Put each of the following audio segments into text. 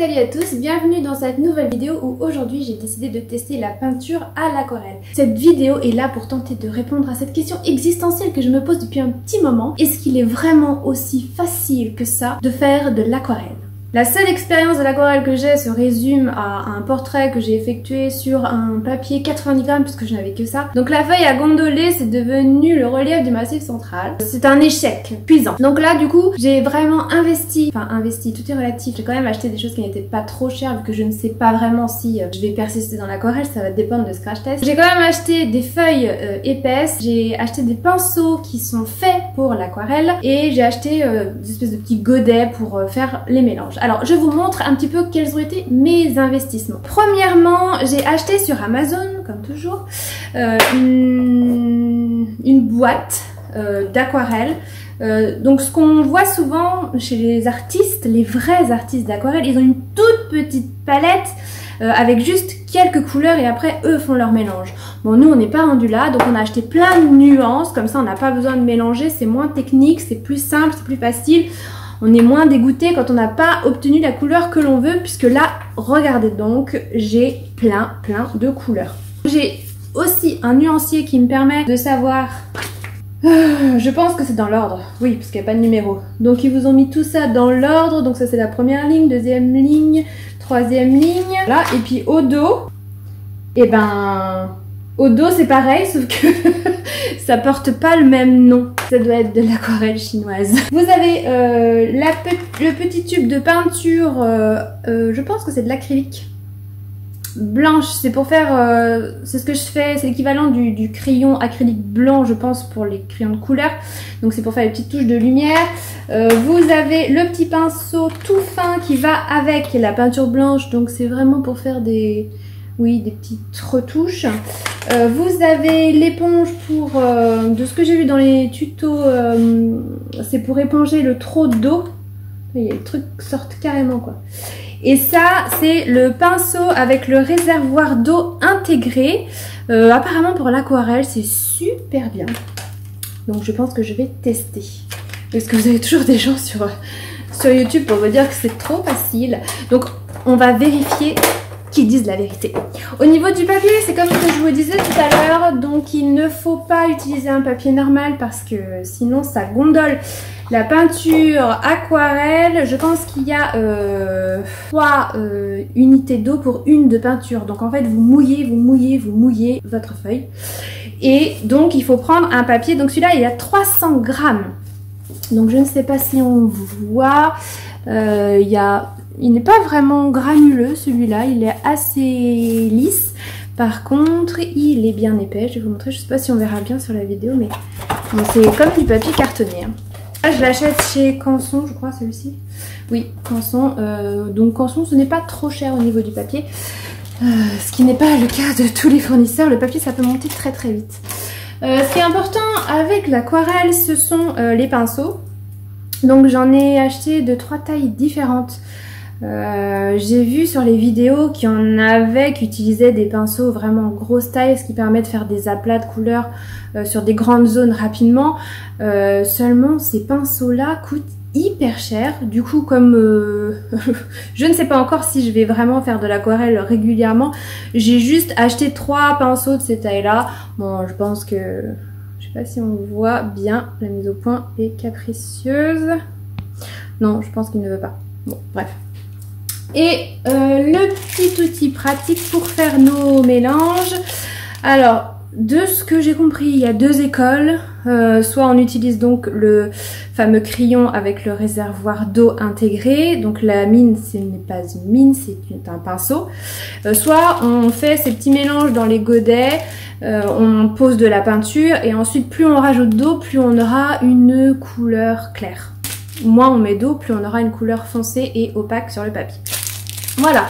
Salut à tous, bienvenue dans cette nouvelle vidéo où aujourd'hui j'ai décidé de tester la peinture à l'aquarelle. Cette vidéo est là pour tenter de répondre à cette question existentielle que je me pose depuis un petit moment. Est-ce qu'il est vraiment aussi facile que ça de faire de l'aquarelle ? La seule expérience de l'aquarelle que j'ai se résume à un portrait que j'ai effectué sur un papier 90 grammes puisque je n'avais que ça. Donc la feuille à gondoler c'est devenu le relief du massif central. C'est un échec cuisant. Donc là du coup j'ai vraiment investi, tout est relatif. J'ai quand même acheté des choses qui n'étaient pas trop chères vu que je ne sais pas vraiment si je vais persister dans l'aquarelle, ça va dépendre de ce crash test. J'ai quand même acheté des feuilles épaisses, j'ai acheté des pinceaux qui sont faits pour l'aquarelle et j'ai acheté des espèces de petits godets pour faire les mélanges. Alors, je vous montre un petit peu quels ont été mes investissements. Premièrement, j'ai acheté sur Amazon, comme toujours, une boîte d'aquarelle. Donc, ce qu'on voit souvent chez les artistes, les vrais artistes d'aquarelle, ils ont une toute petite palette avec juste quelques couleurs et après, eux font leur mélange. Bon, nous, on n'est pas rendu là, donc on a acheté plein de nuances. Comme ça, on n'a pas besoin de mélanger, c'est moins technique, c'est plus simple, c'est plus facile. On est moins dégoûté quand on n'a pas obtenu la couleur que l'on veut, puisque là, regardez donc, j'ai plein de couleurs. J'ai aussi un nuancier qui me permet de savoir... je pense que c'est dans l'ordre, oui, parce qu'il n'y a pas de numéro. Donc ils vous ont mis tout ça dans l'ordre, donc ça c'est la première ligne, deuxième ligne, troisième ligne. Là, et puis au dos, et ben... Au dos c'est pareil, sauf que ça porte pas le même nom. Ça doit être de l'aquarelle chinoise. Vous avez le petit tube de peinture, je pense que c'est de l'acrylique blanche. C'est pour faire, c'est ce que je fais, c'est l'équivalent du crayon acrylique blanc je pense pour les crayons de couleur. Donc c'est pour faire les petites touches de lumière. Vous avez le petit pinceau tout fin qui va avec la peinture blanche. Donc c'est vraiment pour faire des petites retouches. Vous avez l'éponge pour, de ce que j'ai vu dans les tutos, c'est pour éponger le trop d'eau. Les trucs sortent carrément quoi. Et ça, c'est le pinceau avec le réservoir d'eau intégré. Apparemment pour l'aquarelle, c'est super bien. Donc je pense que je vais tester. Parce que vous avez toujours des gens sur YouTube pour vous dire que c'est trop facile. Donc on va vérifier qui disent la vérité. Au niveau du papier, c'est comme ce que je vous disais tout à l'heure, donc il ne faut pas utiliser un papier normal parce que sinon ça gondole. La peinture aquarelle, je pense qu'il y a 3 unités d'eau pour une de peinture. Donc en fait, vous mouillez votre feuille. Et donc il faut prendre un papier, donc celui-là il a 300 grammes. Donc je ne sais pas si on voit, il n'est pas vraiment granuleux celui-là, il est assez lisse. Par contre, il est bien épais. Je vais vous montrer, je ne sais pas si on verra bien sur la vidéo, mais bon, c'est comme du papier cartonné. Là, je l'achète chez Canson, je crois, celui-ci. Oui, Canson. Donc Canson, ce n'est pas trop cher au niveau du papier. Ce qui n'est pas le cas de tous les fournisseurs. Le papier, ça peut monter très vite. Ce qui est important avec l'aquarelle, ce sont les pinceaux. Donc j'en ai acheté de 3 tailles différentes. J'ai vu sur les vidéos qu'il y en avait qui utilisaient des pinceaux vraiment grosse taille, ce qui permet de faire des aplats de couleurs sur des grandes zones rapidement. Seulement ces pinceaux là coûtent hyper cher. Du coup comme je ne sais pas encore si je vais vraiment faire de l'aquarelle régulièrement, j'ai juste acheté 3 pinceaux de ces tailles là. Bon, je pense que... je sais pas si on voit bien, la mise au point est capricieuse. Non, je pense qu'il ne veut pas. Bon, bref. Et le petit outil pratique pour faire nos mélanges. Alors, de ce que j'ai compris, il y a 2 écoles. Soit on utilise donc le fameux crayon avec le réservoir d'eau intégré. Donc la mine, ce n'est pas une mine, c'est un pinceau. Soit on fait ces petits mélanges dans les godets. On pose de la peinture et ensuite plus on rajoute d'eau, plus on aura une couleur claire. Moins on met d'eau, plus on aura une couleur foncée et opaque sur le papier. Voilà.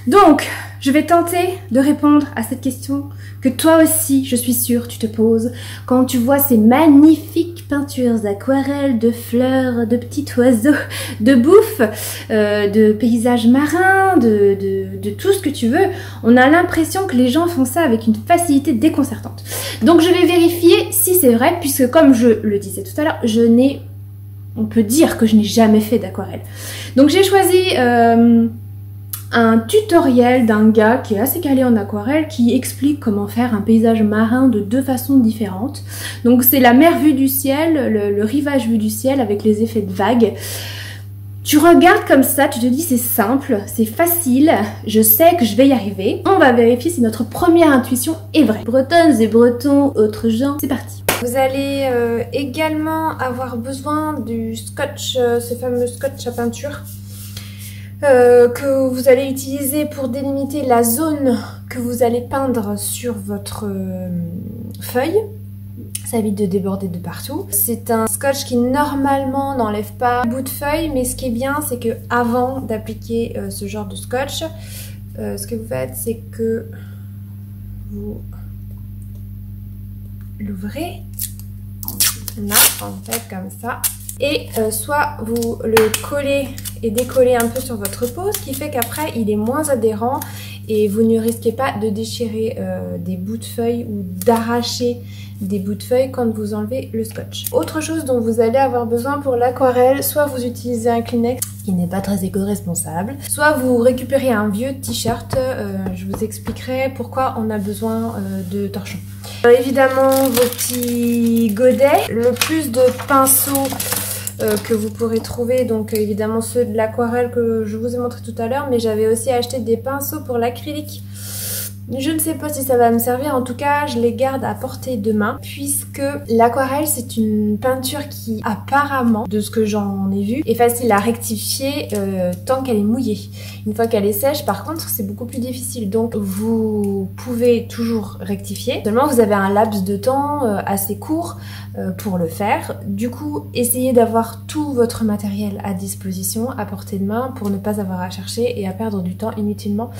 Donc, je vais tenter de répondre à cette question que toi aussi, je suis sûre, tu te poses quand tu vois ces magnifiques peintures d'aquarelles, de fleurs, de petits oiseaux, de bouffe, de paysages marins, de tout ce que tu veux. On a l'impression que les gens font ça avec une facilité déconcertante. Donc, je vais vérifier si c'est vrai, puisque comme je le disais tout à l'heure, je n'ai on peut dire que je n'ai jamais fait d'aquarelle. Donc j'ai choisi un tutoriel d'un gars qui est assez calé en aquarelle qui explique comment faire un paysage marin de 2 façons différentes. Donc c'est la mer vue du ciel, le rivage vu du ciel avec les effets de vagues. Tu regardes comme ça, tu te dis c'est simple, c'est facile, je sais que je vais y arriver. On va vérifier si notre première intuition est vraie. Bretonnes et bretons, autres gens, c'est parti. Vous allez également avoir besoin du scotch, ce fameux scotch à peinture. Que vous allez utiliser pour délimiter la zone que vous allez peindre sur votre feuille. Ça évite de déborder de partout. C'est un scotch qui normalement n'enlève pas le bout de feuille, mais ce qui est bien, c'est que avant d'appliquer ce genre de scotch, ce que vous faites, c'est que vous l'ouvrez, là, en fait, comme ça. Et soit vous le collez et décollez un peu sur votre peau, ce qui fait qu'après il est moins adhérent et vous ne risquez pas de déchirer des bouts de feuilles ou d'arracher des bouts de feuilles quand vous enlevez le scotch. Autre chose dont vous allez avoir besoin pour l'aquarelle, soit vous utilisez un Kleenex qui n'est pas très éco-responsable, soit vous récupérez un vieux t-shirt, je vous expliquerai pourquoi on a besoin de torchons. Évidemment vos petits godets, le plus de pinceaux que vous pourrez trouver, donc évidemment ceux de l'aquarelle que je vous ai montré tout à l'heure, mais j'avais aussi acheté des pinceaux pour l'acrylique. Je ne sais pas si ça va me servir, en tout cas je les garde à portée de main puisque l'aquarelle c'est une peinture qui apparemment, de ce que j'en ai vu, est facile à rectifier tant qu'elle est mouillée. Une fois qu'elle est sèche par contre c'est beaucoup plus difficile, donc vous pouvez toujours rectifier. Seulement vous avez un laps de temps assez court pour le faire. Du coup essayez d'avoir tout votre matériel à disposition, à portée de main pour ne pas avoir à chercher et à perdre du temps inutilement.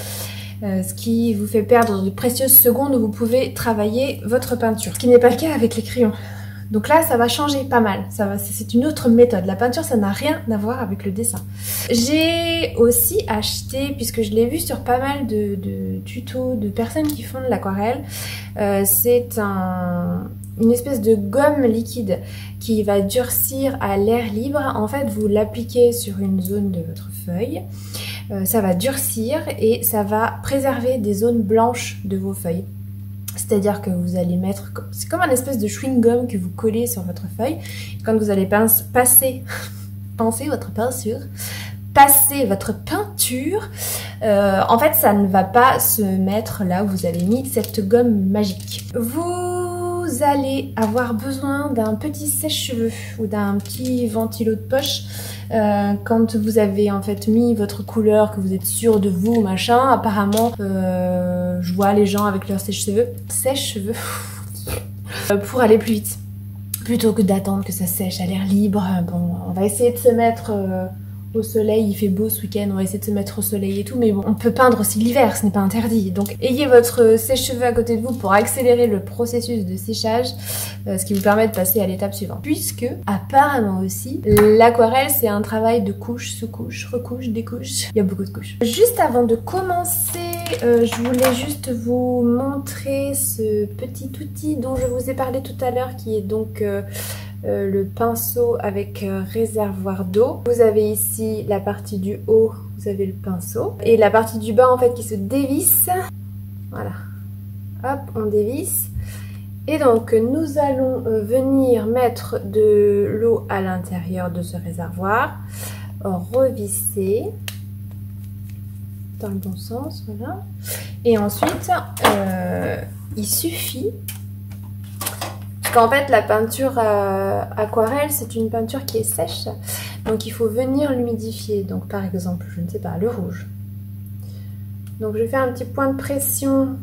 Ce qui vous fait perdre de précieuses secondes où vous pouvez travailler votre peinture. Ce qui n'est pas le cas avec les crayons. Donc là, ça va changer pas mal. C'est une autre méthode. La peinture, ça n'a rien à voir avec le dessin. J'ai aussi acheté, puisque je l'ai vu sur pas mal de tutos de personnes qui font de l'aquarelle, c'est une espèce de gomme liquide qui va durcir à l'air libre. En fait, vous l'appliquez sur une zone de votre feuille. Ça va durcir et ça va préserver des zones blanches de vos feuilles. C'est-à-dire que vous allez mettre... C'est comme un espèce de chewing-gum que vous collez sur votre feuille. Quand vous allez passer votre peinture, en fait, ça ne va pas se mettre là où vous avez mis cette gomme magique. Vous allez avoir besoin d'un petit sèche-cheveux ou d'un petit ventilo de poche quand vous avez en fait mis votre couleur, que vous êtes sûr de vous, machin. Apparemment, je vois les gens avec leur sèche-cheveux pour aller plus vite. Plutôt que d'attendre que ça sèche à l'air libre, bon, on va essayer de se mettre au soleil, il fait beau ce week-end, on va essayer de se mettre au soleil et tout, mais bon, on peut peindre aussi l'hiver, ce n'est pas interdit. Donc ayez votre sèche-cheveux à côté de vous pour accélérer le processus de séchage, ce qui vous permet de passer à l'étape suivante. Puisque, apparemment aussi, l'aquarelle c'est un travail de couche, sous-couche, recouche, découche, il y a beaucoup de couches. Juste avant de commencer, je voulais juste vous montrer ce petit outil dont je vous ai parlé tout à l'heure, qui est donc... le pinceau avec réservoir d'eau. Vous avez ici la partie du haut, vous avez le pinceau. Et la partie du bas en fait qui se dévisse. Voilà. Hop, on dévisse. Et donc nous allons venir mettre de l'eau à l'intérieur de ce réservoir. Revisser. Dans le bon sens, voilà. Et ensuite, il suffit... En fait la peinture aquarelle c'est une peinture qui est sèche, donc il faut venir l'humidifier. Donc par exemple, je ne sais pas, le rouge. Donc je fais un petit point de pression.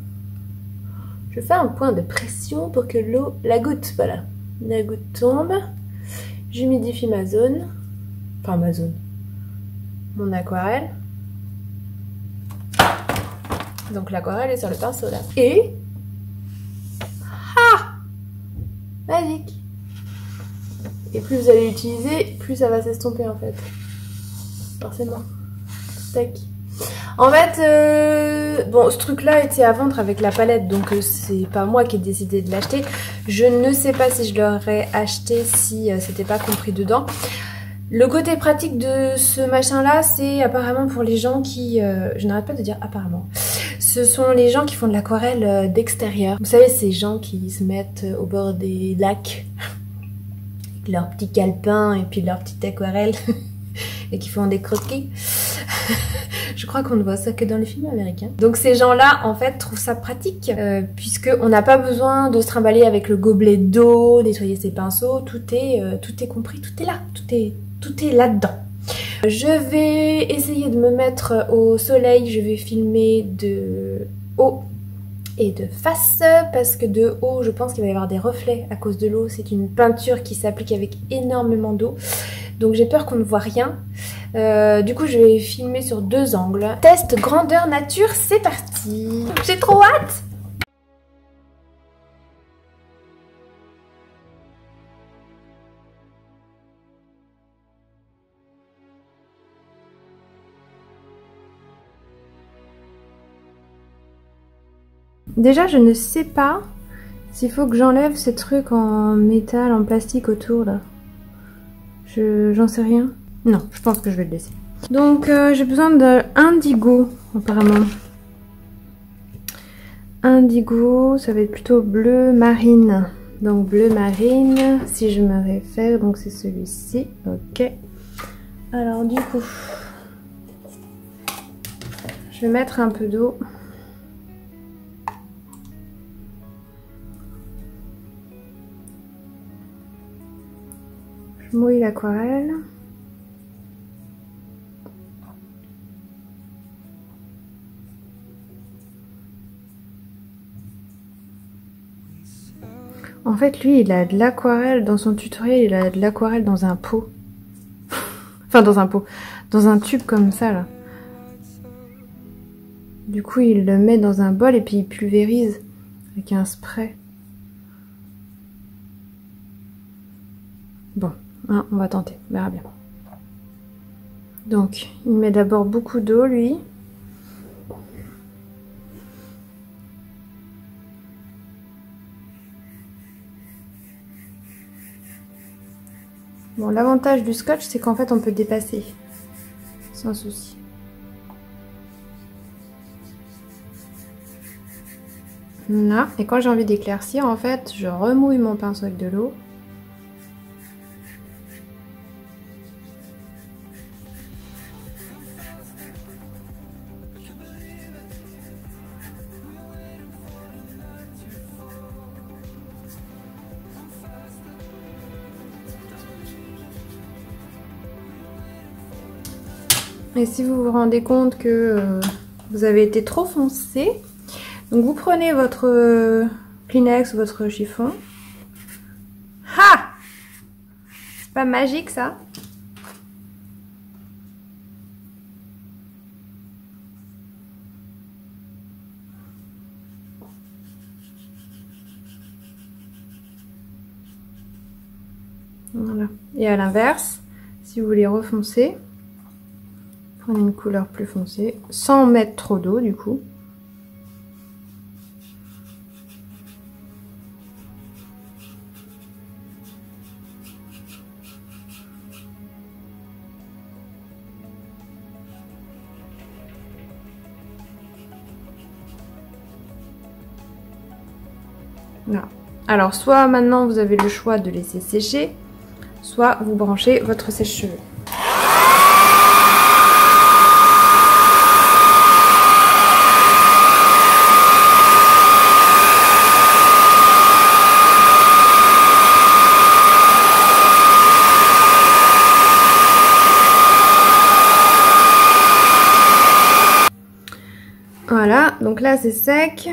Je fais un point de pression pour que l'eau, la goutte, voilà, la goutte tombe. J'humidifie ma zone, enfin ma zone, mon aquarelle. Donc l'aquarelle est sur le pinceau là. Et magique. Et plus vous allez l'utiliser, plus ça va s'estomper en fait. Forcément. Tac. En fait, bon, ce truc-là était à vendre avec la palette, donc c'est pas moi qui ai décidé de l'acheter. Je ne sais pas si je l'aurais acheté si c'était pas compris dedans. Le côté pratique de ce machin-là, c'est apparemment pour les gens qui... je n'arrête pas de dire apparemment. Ce sont les gens qui font de l'aquarelle d'extérieur. Vous savez, ces gens qui se mettent au bord des lacs avec leur petit calepin et puis leur petite aquarelle et qui font des croquis. Je crois qu'on ne voit ça que dans les films américains. Donc ces gens-là, en fait, trouvent ça pratique puisqu'on n'a pas besoin de se trimballer avec le gobelet d'eau, nettoyer ses pinceaux. Tout est compris, tout est là, tout est là-dedans. Je vais essayer de me mettre au soleil. Je vais filmer de haut et de face parce que de haut, je pense qu'il va y avoir des reflets à cause de l'eau. C'est une peinture qui s'applique avec énormément d'eau. Donc j'ai peur qu'on ne voit rien. Du coup, je vais filmer sur 2 angles. Test grandeur nature, c'est parti. J'ai trop hâte. Déjà, je ne sais pas s'il faut que j'enlève ces trucs en métal, en plastique autour là. J'en sais rien. Non, je pense que je vais le laisser. Donc j'ai besoin d'indigo apparemment. Indigo, ça va être plutôt bleu marine. Donc bleu marine, si je me réfère, donc c'est celui-ci. Ok. Alors du coup, je vais mettre un peu d'eau. Je mouille l'aquarelle. En fait, lui, il a de l'aquarelle dans son tutoriel, il a de l'aquarelle dans un pot. Enfin, dans un pot. Dans un tube comme ça, là. Du coup, il le met dans un bol et puis il pulvérise avec un spray. Bon, hein, on va tenter, on verra bien. Donc, il met d'abord beaucoup d'eau, lui. Bon, l'avantage du scotch, c'est qu'en fait, on peut dépasser sans souci. Là, et quand j'ai envie d'éclaircir, en fait, je remouille mon pinceau avec de l'eau. Et si vous vous rendez compte que vous avez été trop foncé, donc vous prenez votre Kleenex ou votre chiffon. Ha! C'est pas magique ça? Voilà. Et à l'inverse, si vous voulez refoncer, prenez une couleur plus foncée, sans mettre trop d'eau du coup. Voilà. Alors, soit maintenant vous avez le choix de laisser sécher, soit vous branchez votre sèche-cheveux. Voilà, donc là c'est sec.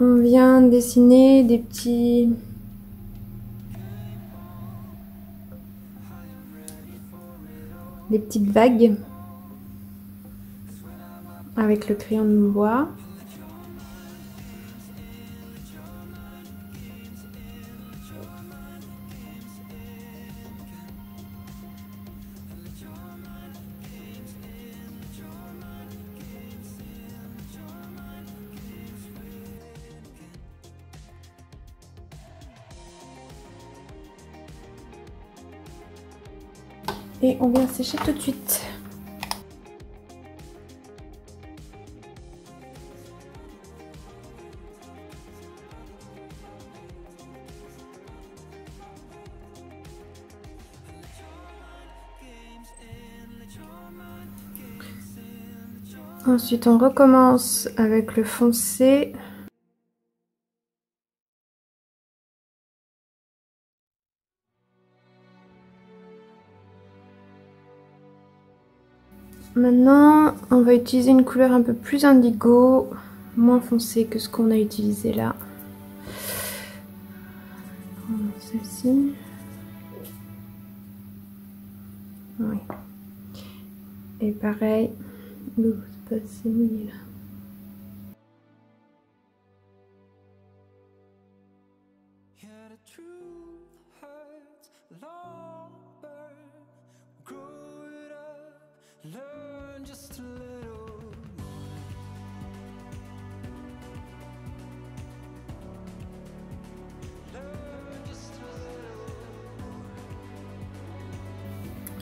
On vient dessiner des petites vagues avec le crayon de bois. et on vient sécher tout de suite. Ensuite, on recommence avec le foncé. Maintenant, on va utiliser une couleur un peu plus indigo, moins foncée que ce qu'on a utilisé là. Celle-ci. Oui. Et pareil. Ouh, c'est pas assez mouillé là.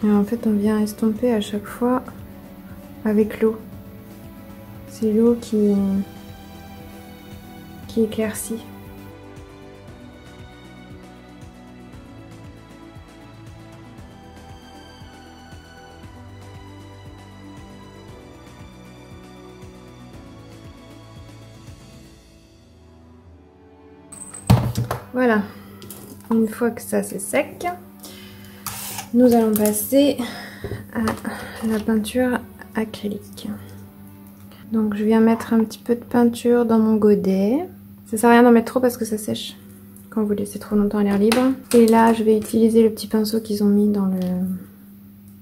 Et en fait, on vient estomper à chaque fois avec l'eau. C'est l'eau qui éclaircit. Voilà. Une fois que ça c'est sec, nous allons passer à la peinture acrylique. Donc je viens mettre un petit peu de peinture dans mon godet. Ça sert à rien d'en mettre trop parce que ça sèche quand vous laissez trop longtemps à l'air libre. Et là je vais utiliser le petit pinceau qu'ils ont mis dans le...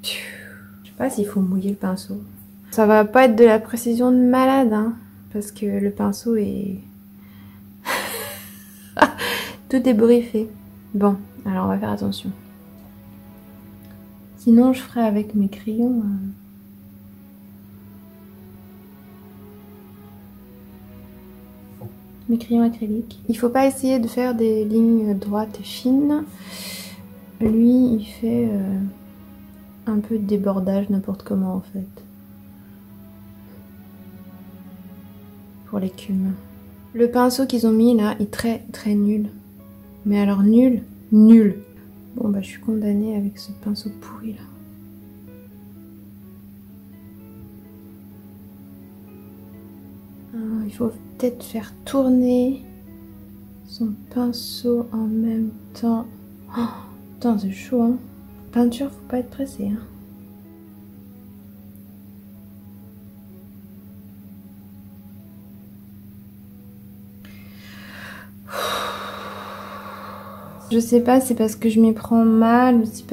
Je sais pas s'il faut mouiller le pinceau. Ça va pas être de la précision de malade, hein, parce que le pinceau est... Tout est briefé. Bon, alors on va faire attention. Sinon je ferai avec mes crayons... Mes crayons acryliques. Il faut pas essayer de faire des lignes droites et fines. Lui, il fait un peu de débordage n'importe comment en fait. Pour l'écume. Le pinceau qu'ils ont mis là est très nul. Mais alors nul. Bon bah je suis condamnée avec ce pinceau pourri là. Il faut peut-être faire tourner son pinceau en même temps. Oh, putain, c'est chaud, hein. Peinture, faut pas être pressé, hein. Je sais pas, c'est parce que je m'y prends mal ou si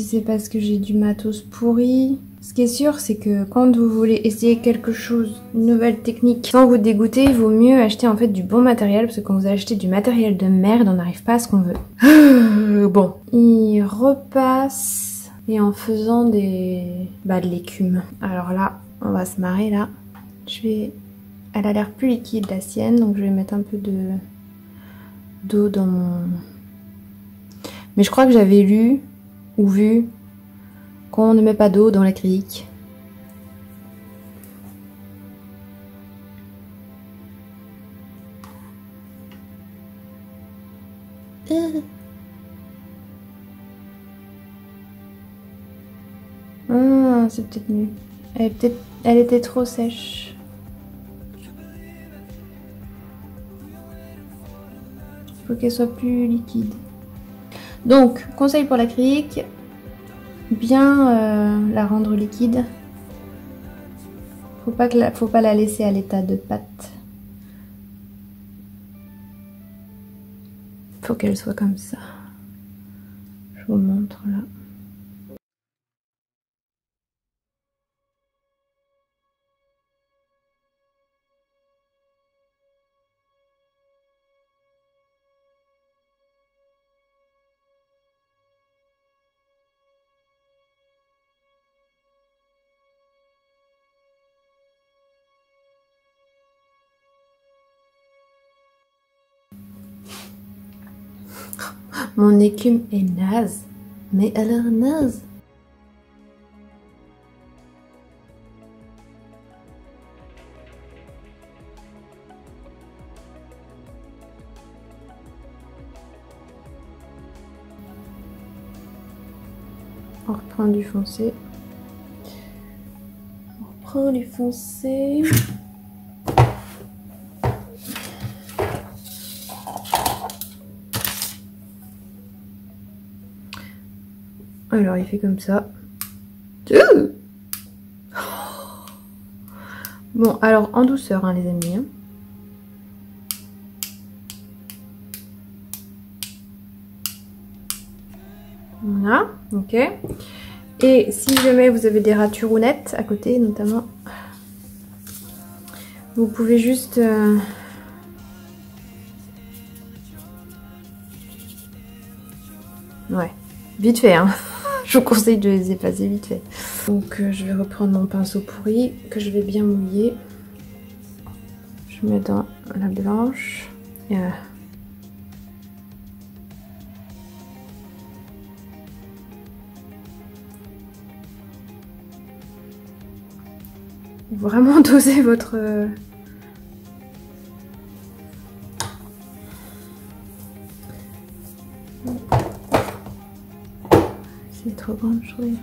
c'est parce que j'ai du matos pourri. Ce qui est sûr, c'est que quand vous voulez essayer quelque chose, une nouvelle technique, sans vous dégoûter, il vaut mieux acheter en fait du bon matériel, parce que quand vous achetez du matériel de merde, on n'arrive pas à ce qu'on veut. Bon, il repasse et en faisant de l'écume. Alors là, on va se marrer là. Elle a l'air plus liquide la sienne, donc je vais mettre un peu d'eau dans mon... Mais je crois que j'avais lu ou vu qu'on ne met pas d'eau dans l'acrylique. Ah, c'est peut-être mieux. Elle était trop sèche. Il faut qu'elle soit plus liquide. Donc, conseil pour l'acrylique, bien la rendre liquide. Faut pas la laisser à l'état de pâte. Faut qu'elle soit comme ça. Je vous montre là. Mon écume est naze. Mais alors naze. On reprend du foncé. On reprend du foncé. Alors il fait comme ça. Bon, alors en douceur, hein, les amis. Hein. Voilà, ok. Et si jamais vous avez des raturounettes à côté, notamment, vous pouvez juste... Ouais, vite fait, hein. Je vous conseille de les effacer vite fait. Donc je vais reprendre mon pinceau pourri que je vais bien mouiller. Je mets dans la blanche. Et vraiment doser votre... C'est trop grand, je trouve.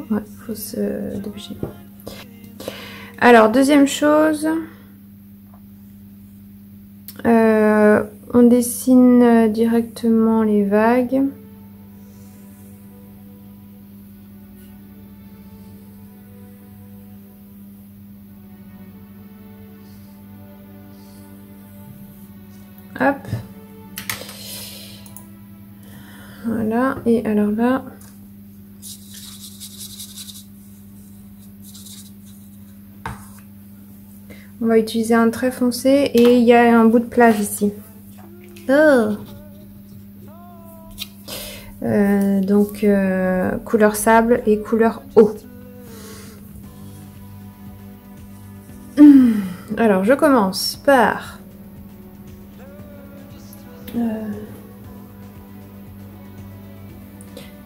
Ouais, faut se dépêcher. Alors, deuxième chose. On dessine directement les vagues. Hop. Voilà, et alors là, on va utiliser un trait foncé et il y a un bout de plage ici. Oh. Donc couleur sable et couleur eau. Alors je commence par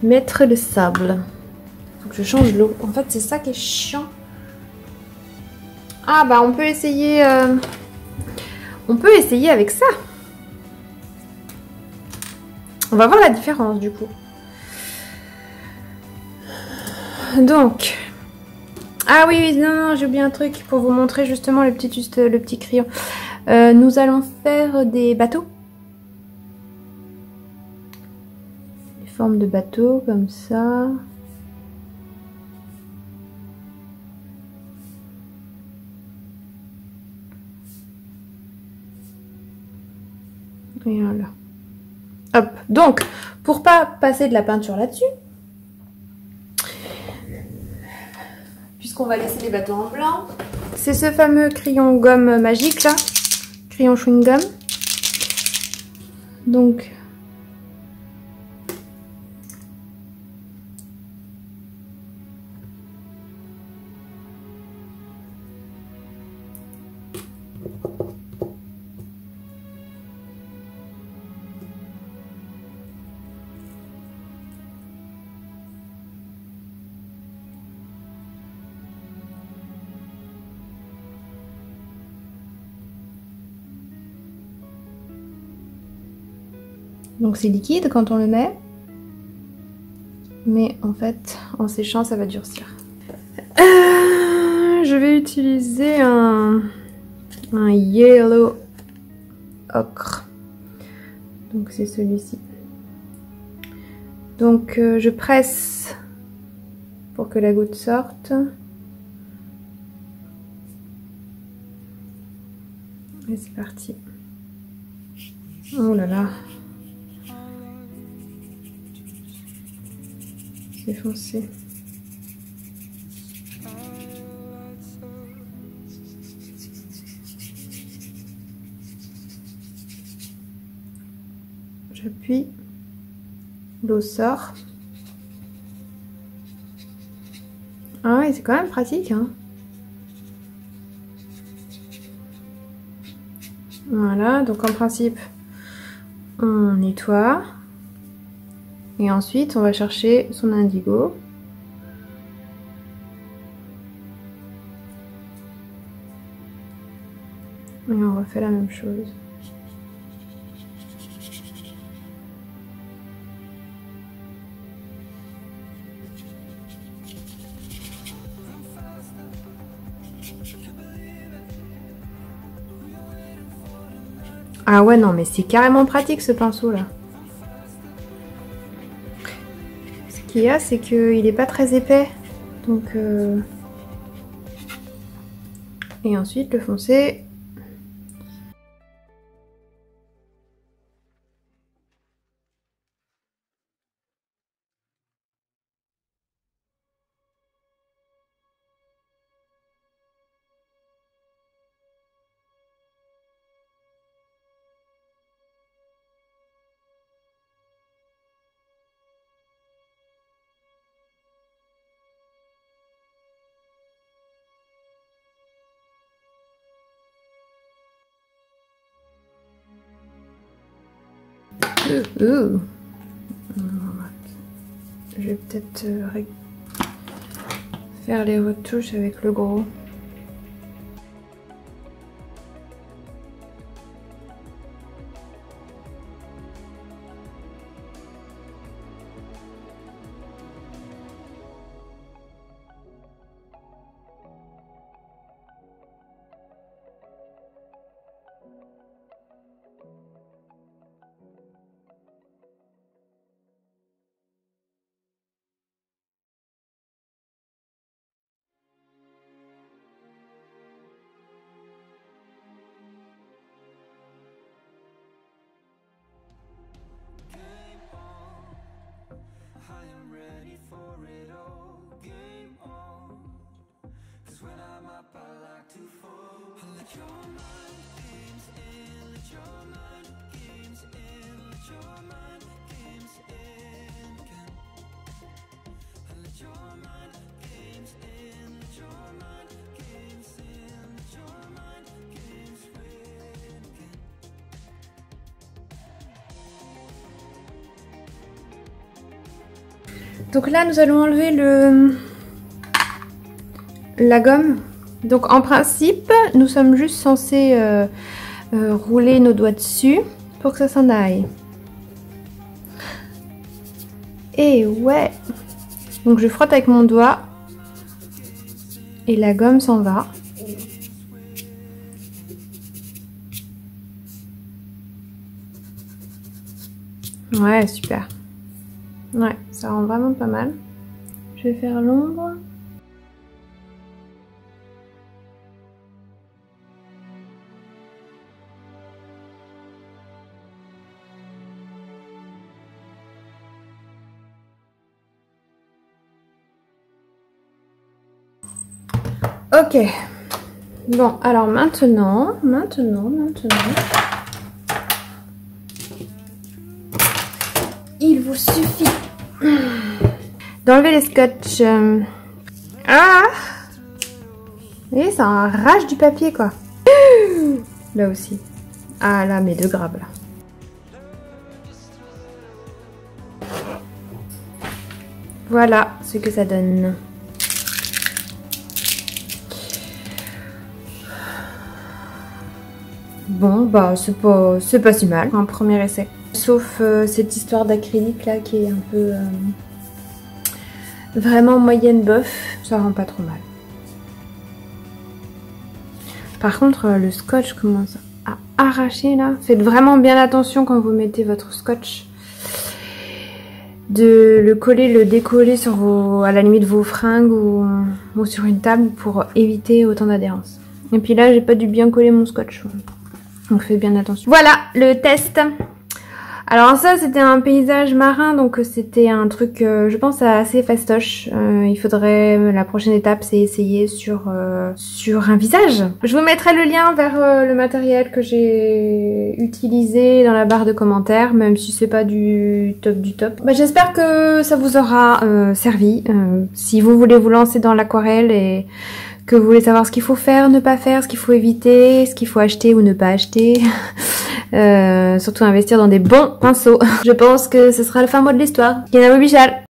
mettre le sable. Faut que je change l'eau. En fait, c'est ça qui est chiant. Ah bah on peut essayer. On peut essayer avec ça. On va voir la différence du coup. Donc. Ah oui, oui, non, j'ai oublié un truc pour vous montrer justement le petit crayon. Nous allons faire des bateaux. Des formes de bateaux comme ça. Et voilà. Hop. Donc, pour pas passer de la peinture là-dessus, puisqu'on va laisser les bateaux en blanc, c'est ce fameux crayon gomme magique là, crayon chewing gum. Donc, c'est liquide quand on le met, mais en fait en séchant ça va durcir. Je vais utiliser un yellow ocre, donc c'est celui-ci. Donc je presse pour que la goutte sorte. Et c'est parti. Oh là là. C'est foncé. J'appuie. L'eau sort. Ah ouais, c'est quand même pratique, hein. Voilà, donc en principe, on nettoie. Et ensuite, on va chercher son indigo. Et on refait la même chose. Ah ouais, non, mais c'est carrément pratique ce pinceau là. Ce qu'il y a, c'est qu'il est pas très épais. Donc... Et ensuite, le foncé. Je vais peut-être faire les retouches avec le gros. Donc là, nous allons enlever la gomme. Donc en principe, nous sommes juste censés rouler nos doigts dessus pour que ça s'en aille. Et ouais. Donc je frotte avec mon doigt et la gomme s'en va. Ouais, super. Ouais, ça rend vraiment pas mal. Je vais faire l'ombre. Ok. Bon, alors maintenant, il vous suffit d'enlever les scotch. Ah! Et ça arrache du papier quoi. Là aussi. Ah là, mais de grave là. Voilà ce que ça donne. Bon, bah c'est pas si mal, un premier essai. Sauf cette histoire d'acrylique là qui est un peu vraiment moyenne bof, ça rend pas trop mal. Par contre, le scotch commence à arracher là. Faites vraiment bien attention quand vous mettez votre scotch. De le coller, le décoller sur à la limite vos fringues ou sur une table pour éviter autant d'adhérence. Et puis là, j'ai pas dû bien coller mon scotch. Donc faites bien attention. Voilà le test. Alors ça c'était un paysage marin, donc c'était un truc je pense assez fastoche. Il faudrait, la prochaine étape c'est essayer sur un visage. Je vous mettrai le lien vers le matériel que j'ai utilisé dans la barre de commentaires, même si c'est pas du top du top. Bah, j'espère que ça vous aura servi. Si vous voulez vous lancer dans l'aquarelle et que vous voulez savoir ce qu'il faut faire, ne pas faire, ce qu'il faut éviter, ce qu'il faut acheter ou ne pas acheter. Surtout investir dans des bons pinceaux. Je pense que ce sera le fin mot de l'histoire. Kina Mobichal.